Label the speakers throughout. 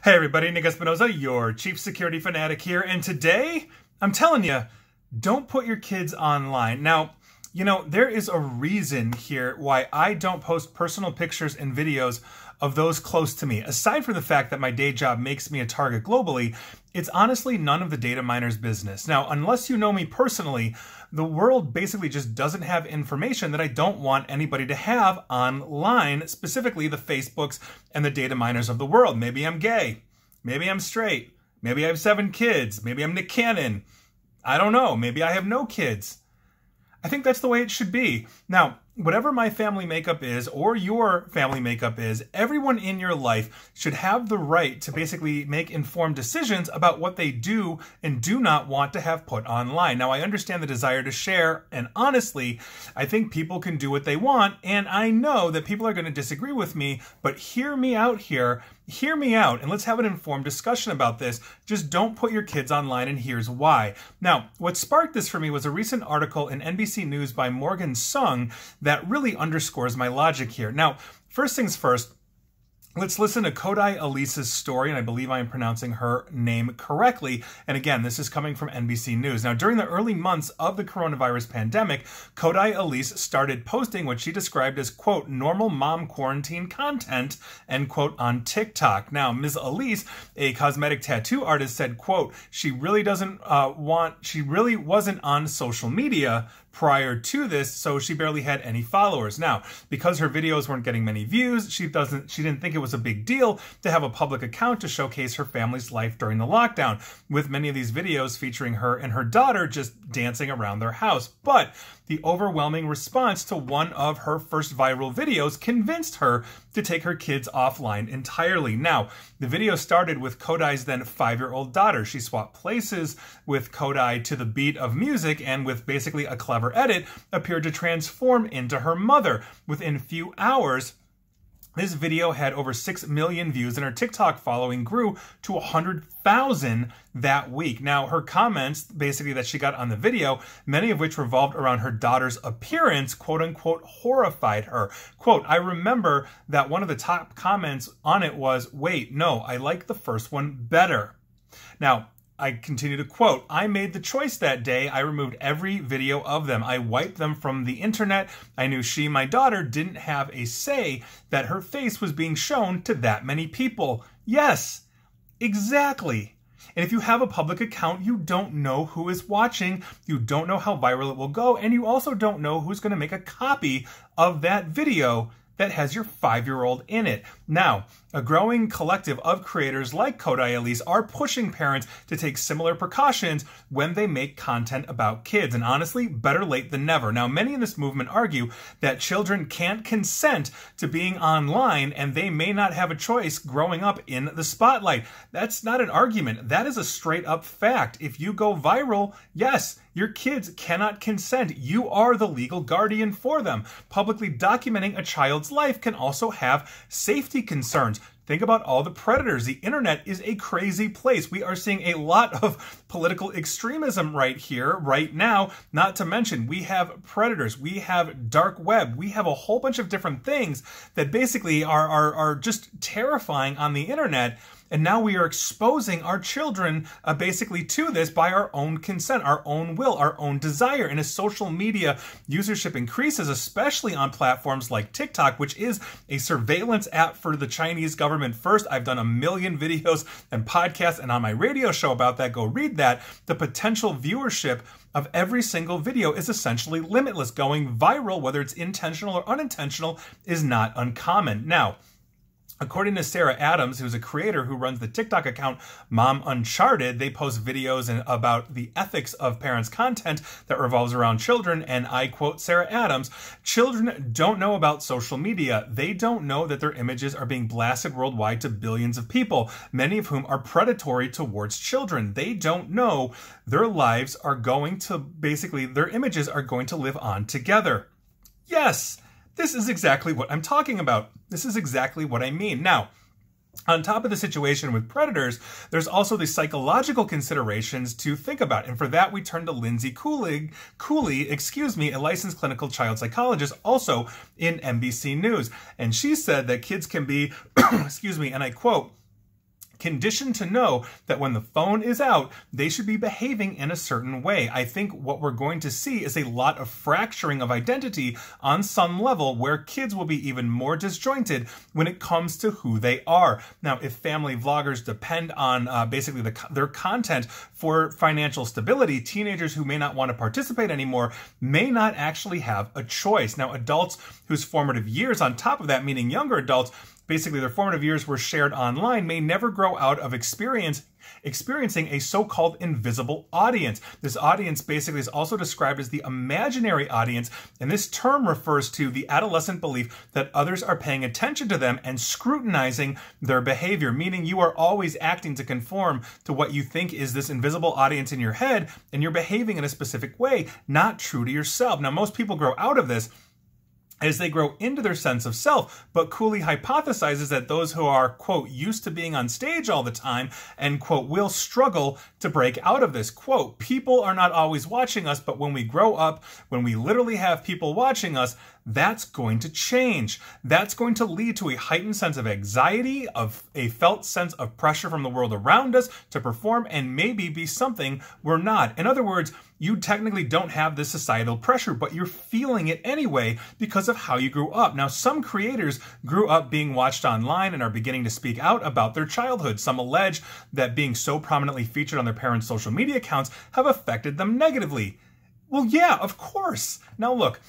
Speaker 1: Hey everybody, Nick Espinosa, your chief security fanatic here, and today, I'm telling you, don't put your kids online. Now, there is a reason here why I don't post personal pictures and videos of those close to me. Aside from the fact that my day job makes me a target globally, it's honestly none of the data miners' business. Now, unless you know me personally, the world basically just doesn't have information that I don't want anybody to have online, specifically the Facebooks and the data miners of the world. Maybe I'm gay. Maybe I'm straight. Maybe I have 7 kids. Maybe I'm Nick Cannon. I don't know. Maybe I have no kids. I think that's the way it should be. Now, whatever my family makeup is, or your family makeup is, everyone in your life should have the right to basically make informed decisions about what they do and do not want to have put online. Now, I understand the desire to share, and honestly, I think people can do what they want, and I know that people are going to disagree with me, but hear me out here. Hear me out, and let's have an informed discussion about this. Just don't put your kids online, and here's why. Now, what sparked this for me was a recent article in NBC News by Morgan Sung that really underscores my logic here. Now, first things first, let's listen to Kodai Elise's story, and I believe I am pronouncing her name correctly. And again, this is coming from NBC News. Now, during the early months of the coronavirus pandemic, Kodai Elise started posting what she described as, quote, normal mom quarantine content, end quote, on TikTok. Now, Ms. Elise, a cosmetic tattoo artist, said, quote, she really wasn't on social media prior to this, so she barely had any followers. Now, because her videos weren't getting many views, she didn't think it was a big deal to have a public account to showcase her family's life during the lockdown, with many of these videos featuring her and her daughter just dancing around their house. But the overwhelming response to one of her first viral videos convinced her to take her kids offline entirely. Now, the video started with Kodai's then 5-year-old daughter. She swapped places with Kodai to the beat of music, and with basically a clever edit, appeared to transform into her mother. Within few hours, this video had over 6 million views, and her TikTok following grew to 100,000 that week. Now, her comments, basically, that she got on the video, many of which revolved around her daughter's appearance, quote-unquote, horrified her. Quote, I remember that one of the top comments on it was, wait, no, I like the first one better. Now, I continue to quote, I made the choice that day. I removed every video of them. I wiped them from the internet. I knew she, my daughter, didn't have a say that her face was being shown to that many people. Yes, exactly. And if you have a public account, you don't know who is watching, you don't know how viral it will go, and you also don't know who's going to make a copy of that video that has your 5-year-old in it. Now, a growing collective of creators like Kodai Elise are pushing parents to take similar precautions when they make content about kids. And honestly, better late than never. Now, many in this movement argue that children can't consent to being online and they may not have a choice growing up in the spotlight. That's not an argument. That is a straight up fact. If you go viral, yes, your kids cannot consent. You are the legal guardian for them. Publicly documenting a child's life can also have safety concerns. Think about all the predators. The internet is a crazy place. We are seeing a lot of political extremism right here, right now. Not to mention, we have predators, we have dark web, we have a whole bunch of different things that basically are just terrifying on the internet. And now we are exposing our children basically to this by our own consent, our own will, our own desire. And as social media usership increases, especially on platforms like TikTok, which is a surveillance app for the Chinese government first. I've done a million videos and podcasts and on my radio show about that. Go read that. The potential viewership of every single video is essentially limitless. Going viral, whether it's intentional or unintentional, is not uncommon. Now, according to Sarah Adams, who's a creator who runs the TikTok account Mom Uncharted, they post videos about the ethics of parents' content that revolves around children, and I quote Sarah Adams, children don't know about social media. They don't know that their images are being blasted worldwide to billions of people, many of whom are predatory towards children. They don't know their lives are going to, basically, their images are going to live on together. Yes! This is exactly what I'm talking about. This is exactly what I mean. Now, on top of the situation with predators, there's also the psychological considerations to think about. And for that, we turn to Lindsay Cooley, a licensed clinical child psychologist, also in NBC News. And she said that kids can be, excuse me, and I quote, conditioned to know that when the phone is out, they should be behaving in a certain way. I think what we're going to see is a lot of fracturing of identity on some level where kids will be even more disjointed when it comes to who they are. Now, if family vloggers depend on basically their content for financial stability, teenagers who may not want to participate anymore may not actually have a choice. Now, adults whose formative years on top of that, meaning younger adults, basically their formative years were shared online, may never grow out of experiencing a so-called invisible audience. This audience basically is also described as the imaginary audience, and this term refers to the adolescent belief that others are paying attention to them and scrutinizing their behavior, meaning you are always acting to conform to what you think is this invisible audience in your head, and you're behaving in a specific way, not true to yourself. Now, most people grow out of this as they grow into their sense of self, but Cooley hypothesizes that those who are, quote, used to being on stage all the time, and, quote, will struggle to break out of this. Quote, people are not always watching us, but when we grow up, when we literally have people watching us, that's going to change. That's going to lead to a heightened sense of anxiety, of a felt sense of pressure from the world around us to perform and maybe be something we're not. In other words, you technically don't have this societal pressure, but you're feeling it anyway because of how you grew up. Now, some creators grew up being watched online and are beginning to speak out about their childhood. Some allege that being so prominently featured on their parents' social media accounts have affected them negatively. Well, yeah, of course. Now, look,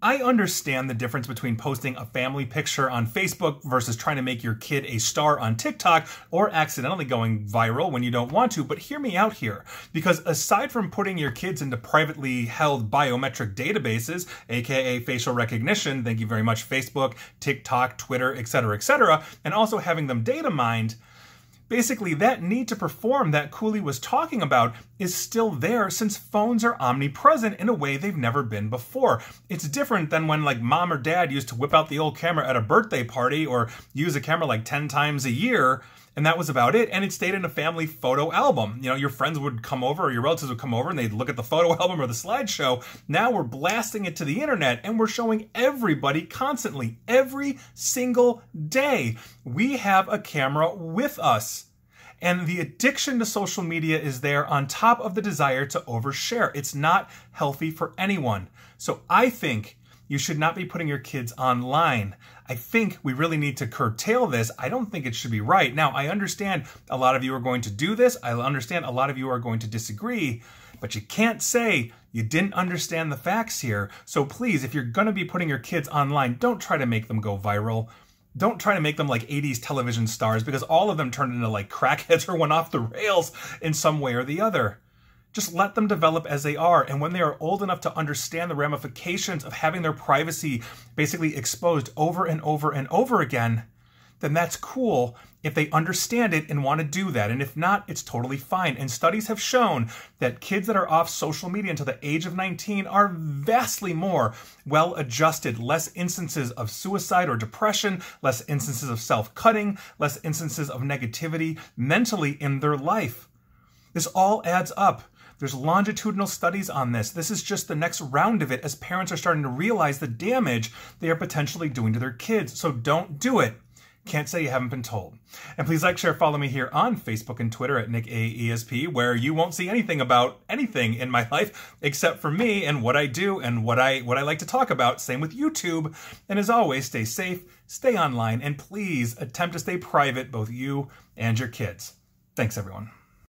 Speaker 1: I understand the difference between posting a family picture on Facebook versus trying to make your kid a star on TikTok or accidentally going viral when you don't want to, but hear me out here. Because aside from putting your kids into privately held biometric databases, aka facial recognition, thank you very much Facebook, TikTok, Twitter, etc., and also having them data mined, basically, that need to perform that Cooley was talking about is still there since phones are omnipresent in a way they've never been before. It's different than when like mom or dad used to whip out the old camera at a birthday party or use a camera like 10 times a year, and that was about it, and it stayed in a family photo album. You know, your friends would come over or your relatives would come over and they'd look at the photo album or the slideshow. Now we're blasting it to the internet and we're showing everybody constantly, every single day. We have a camera with us. And the addiction to social media is there on top of the desire to overshare. It's not healthy for anyone. So I think you should not be putting your kids online. I think we really need to curtail this. I don't think it should be right. Now, I understand a lot of you are going to do this. I understand a lot of you are going to disagree, but you can't say you didn't understand the facts here. So please, if you're going to be putting your kids online, don't try to make them go viral. Don't try to make them like 80s television stars because all of them turned into like crackheads or went off the rails in some way or the other. Just let them develop as they are. And when they are old enough to understand the ramifications of having their privacy basically exposed over and over and over again, then that's cool if they understand it and want to do that. And if not, it's totally fine. And studies have shown that kids that are off social media until the age of 19 are vastly more well-adjusted, less instances of suicide or depression, less instances of self-cutting, less instances of negativity mentally in their life. This all adds up. There's longitudinal studies on this. This is just the next round of it as parents are starting to realize the damage they are potentially doing to their kids. So don't do it. Can't say you haven't been told. And please like, share, follow me here on Facebook and Twitter at NickAESP, where you won't see anything about anything in my life except for me and what I do and what I like to talk about. Same with YouTube. And as always, stay safe, stay online, and please attempt to stay private, both you and your kids. Thanks, everyone.